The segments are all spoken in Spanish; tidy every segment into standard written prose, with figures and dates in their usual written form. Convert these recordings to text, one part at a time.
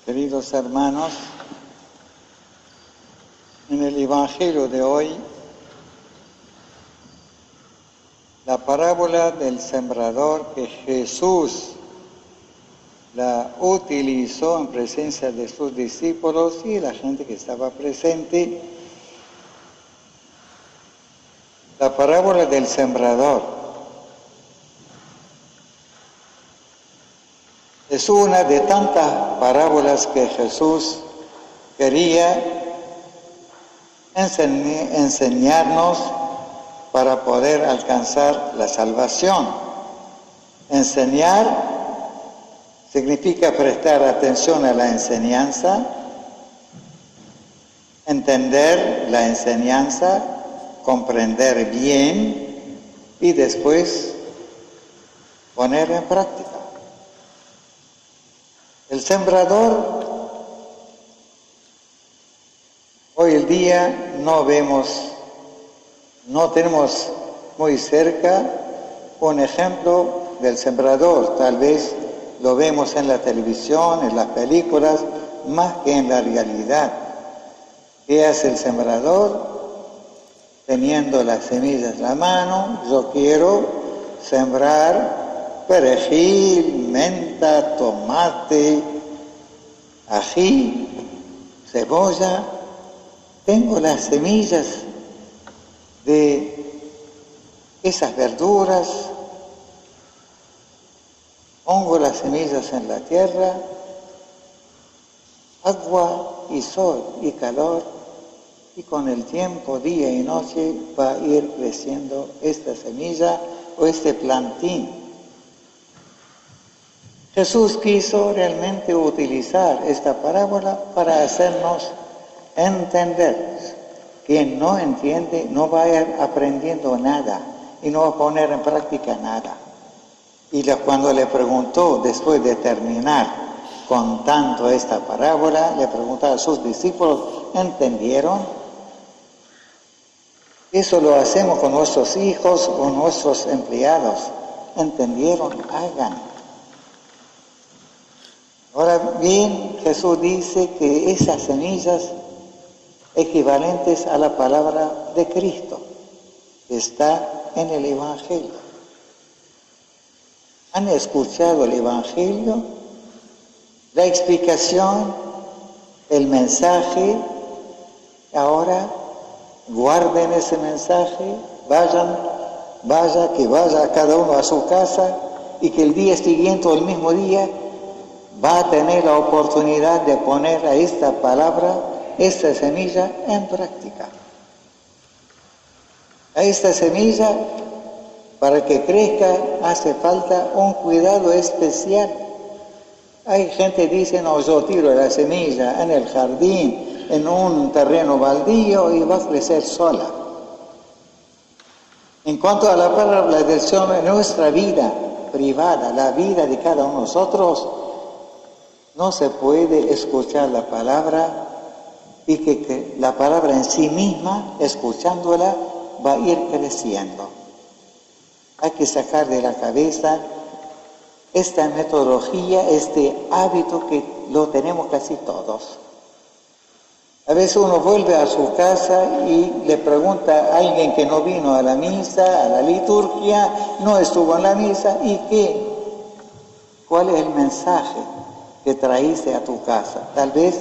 Queridos hermanos, en el Evangelio de hoy, la parábola del sembrador que Jesús la utilizó en presencia de sus discípulos y la gente que estaba presente, la parábola del sembrador. Es una de tantas parábolas que Jesús quería enseñarnos para poder alcanzar la salvación. Enseñar significa prestar atención a la enseñanza, entender la enseñanza, comprender bien y después poner en práctica. El sembrador, hoy en día no tenemos muy cerca un ejemplo del sembrador. Tal vez lo vemos en la televisión, en las películas, más que en la realidad. ¿Qué hace el sembrador? Teniendo las semillas en la mano, yo quiero sembrar perejil, menta, tomate, ají, cebolla. Tengo las semillas de esas verduras, pongo las semillas en la tierra, agua y sol y calor, y con el tiempo, día y noche, va a ir creciendo esta semilla o este plantín. Jesús quiso realmente utilizar esta parábola para hacernos entender. Quien no entiende no va a ir aprendiendo nada y no va a poner en práctica nada. Y cuando le preguntó, después de terminar contando esta parábola, le preguntó a sus discípulos, ¿entendieron? Eso lo hacemos con nuestros hijos o nuestros empleados. ¿Entendieron? Hagan. Ahora bien, Jesús dice que esas semillas equivalentes a la palabra de Cristo que está en el Evangelio. ¿Han escuchado el Evangelio? La explicación, el mensaje. Ahora guarden ese mensaje, vaya cada uno a su casa y que el día siguiente o el mismo día va a tener la oportunidad de poner a esta palabra, esta semilla en práctica. A esta semilla, para que crezca, hace falta un cuidado especial. Hay gente que dice, no, yo tiro la semilla en el jardín, en un terreno baldío y va a crecer sola. En cuanto a la palabra del Señor en nuestra vida privada, la vida de cada uno de nosotros, no se puede escuchar la palabra y que la palabra en sí misma, escuchándola, va a ir creciendo. Hay que sacar de la cabeza esta metodología, este hábito que lo tenemos casi todos. A veces uno vuelve a su casa y le pregunta a alguien que no vino a la misa, a la liturgia, no estuvo en la misa, ¿y qué? ¿Cuál es el mensaje que traíste a tu casa? Tal vez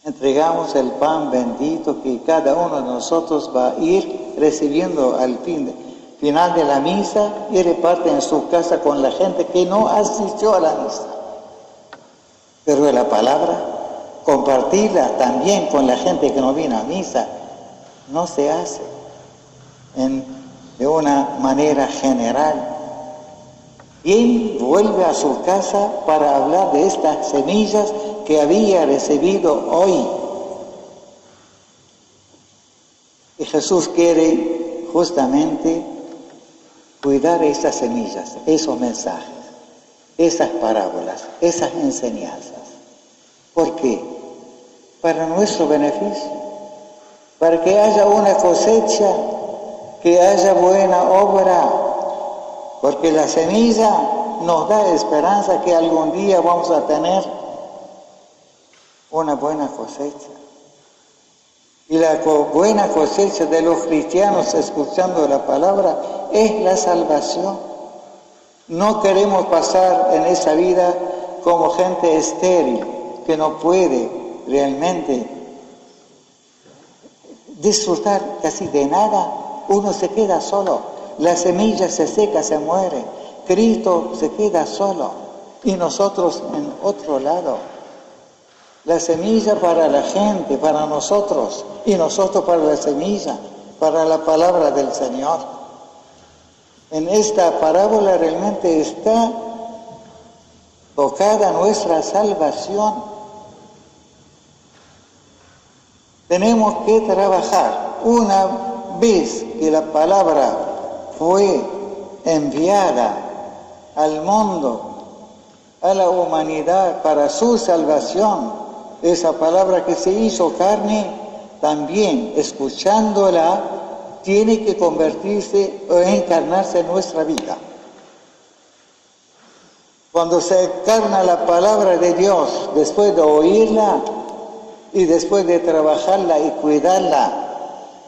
entregamos el pan bendito que cada uno de nosotros va a ir recibiendo al final de la misa y reparte en su casa con la gente que no asistió a la misa. Pero la palabra, compartirla también con la gente que no vino a misa, no se hace de una manera general. Y vuelve a su casa para hablar de estas semillas que había recibido hoy. Y Jesús quiere justamente cuidar esas semillas, esos mensajes, esas parábolas, esas enseñanzas. ¿Por qué? Para nuestro beneficio, para que haya una cosecha, que haya buena obra. Porque la semilla nos da esperanza que algún día vamos a tener una buena cosecha. Y la buena cosecha de los cristianos escuchando la palabra es la salvación. No queremos pasar en esa vida como gente estéril, que no puede realmente disfrutar casi de nada. Uno se queda solo, la semilla se seca, se muere, Cristo se queda solo y nosotros en otro lado. La semilla para la gente, para nosotros, y nosotros para la semilla, para la palabra del Señor. En esta parábola realmente está tocada nuestra salvación. Tenemos que trabajar. Una vez que la palabra fue enviada al mundo, a la humanidad para su salvación, esa palabra que se hizo carne, también escuchándola, tiene que convertirse o encarnarse en nuestra vida. Cuando se encarna la palabra de Dios, después de oírla y después de trabajarla y cuidarla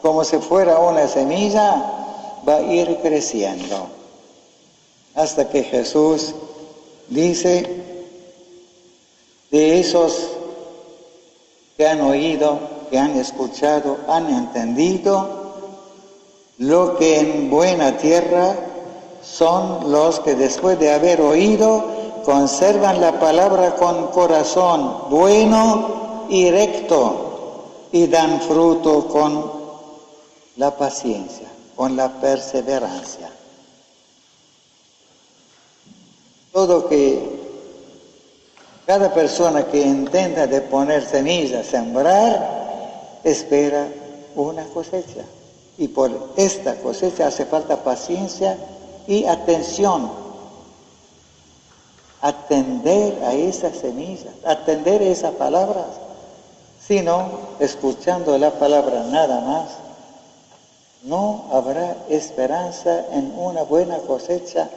como si fuera una semilla, va a ir creciendo. Hasta que Jesús dice, de esos que han oído, que han escuchado, han entendido, lo que en buena tierra son los que después de haber oído conservan la palabra con corazón bueno y recto y dan fruto con la paciencia, con la perseverancia. Cada persona que intenta de poner semillas, sembrar, espera una cosecha. Y por esta cosecha hace falta paciencia y atención. Atender a esas semillas, atender a esas palabras. Si no, escuchando la palabra nada más, no habrá esperanza en una buena cosecha.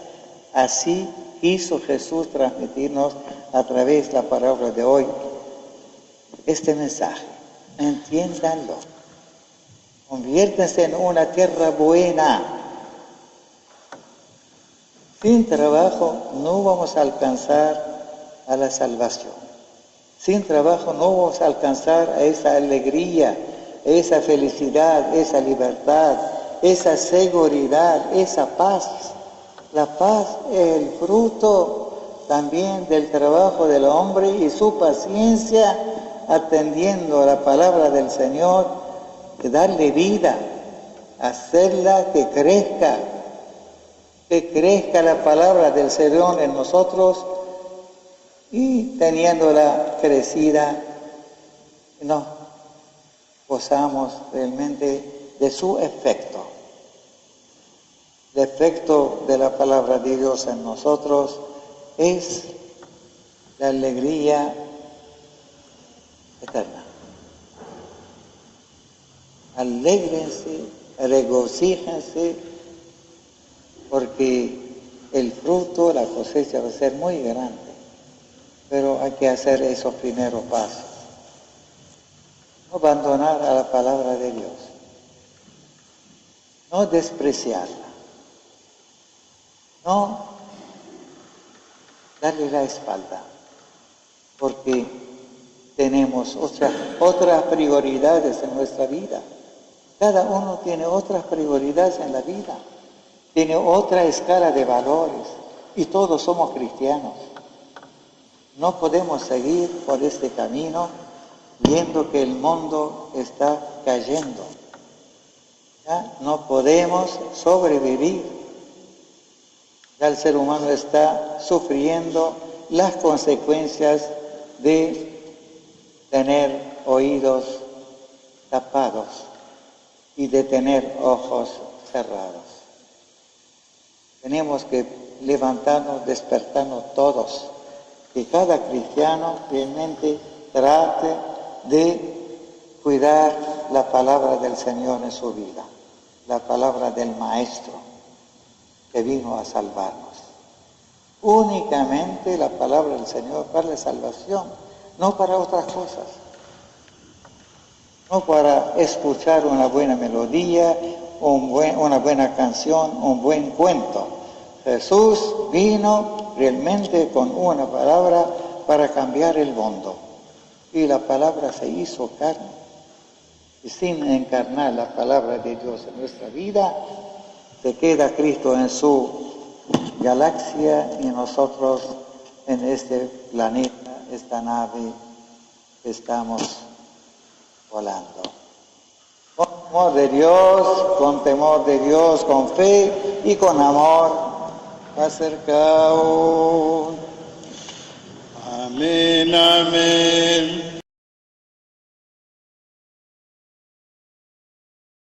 Así quiso Jesús transmitirnos a través de la palabra de hoy este mensaje. Entiéndanlo. Conviértanse en una tierra buena. Sin trabajo no vamos a alcanzar a la salvación. Sin trabajo no vamos a alcanzar a esa alegría, esa felicidad, esa libertad, esa seguridad, esa paz. La paz es el fruto también del trabajo del hombre y su paciencia atendiendo a la palabra del Señor, de darle vida, hacerla que crezca la palabra del Señor en nosotros y teniéndola crecida, nos gozamos realmente de su efecto. El efecto de la palabra de Dios en nosotros es la alegría eterna. Alégrense, regocíjense, porque el fruto, la cosecha va a ser muy grande. Pero hay que hacer esos primeros pasos. No abandonar a la palabra de Dios. No despreciarla. No darle la espalda, porque tenemos otras prioridades en nuestra vida. Cada uno tiene otras prioridades en la vida, tiene otra escala de valores y todos somos cristianos. No podemos seguir por este camino viendo que el mundo está cayendo. ¿Ya? No podemos sobrevivir. Ya el ser humano está sufriendo las consecuencias de tener oídos tapados y de tener ojos cerrados. Tenemos que levantarnos, despertarnos todos, que cada cristiano realmente trate de cuidar la palabra del Señor en su vida, la palabra del Maestro que vino a salvarnos. únicamente la palabra del Señor para la salvación, no para otras cosas. No para escuchar una buena melodía, una buena canción, un buen cuento. Jesús vino realmente con una palabra para cambiar el mundo. Y la palabra se hizo carne. Y sin encarnar la palabra de Dios en nuestra vida, se queda Cristo en su galaxia y nosotros en este planeta, esta nave, estamos volando. Con amor de Dios, con temor de Dios, con fe y con amor, acercaos. Amén, amén.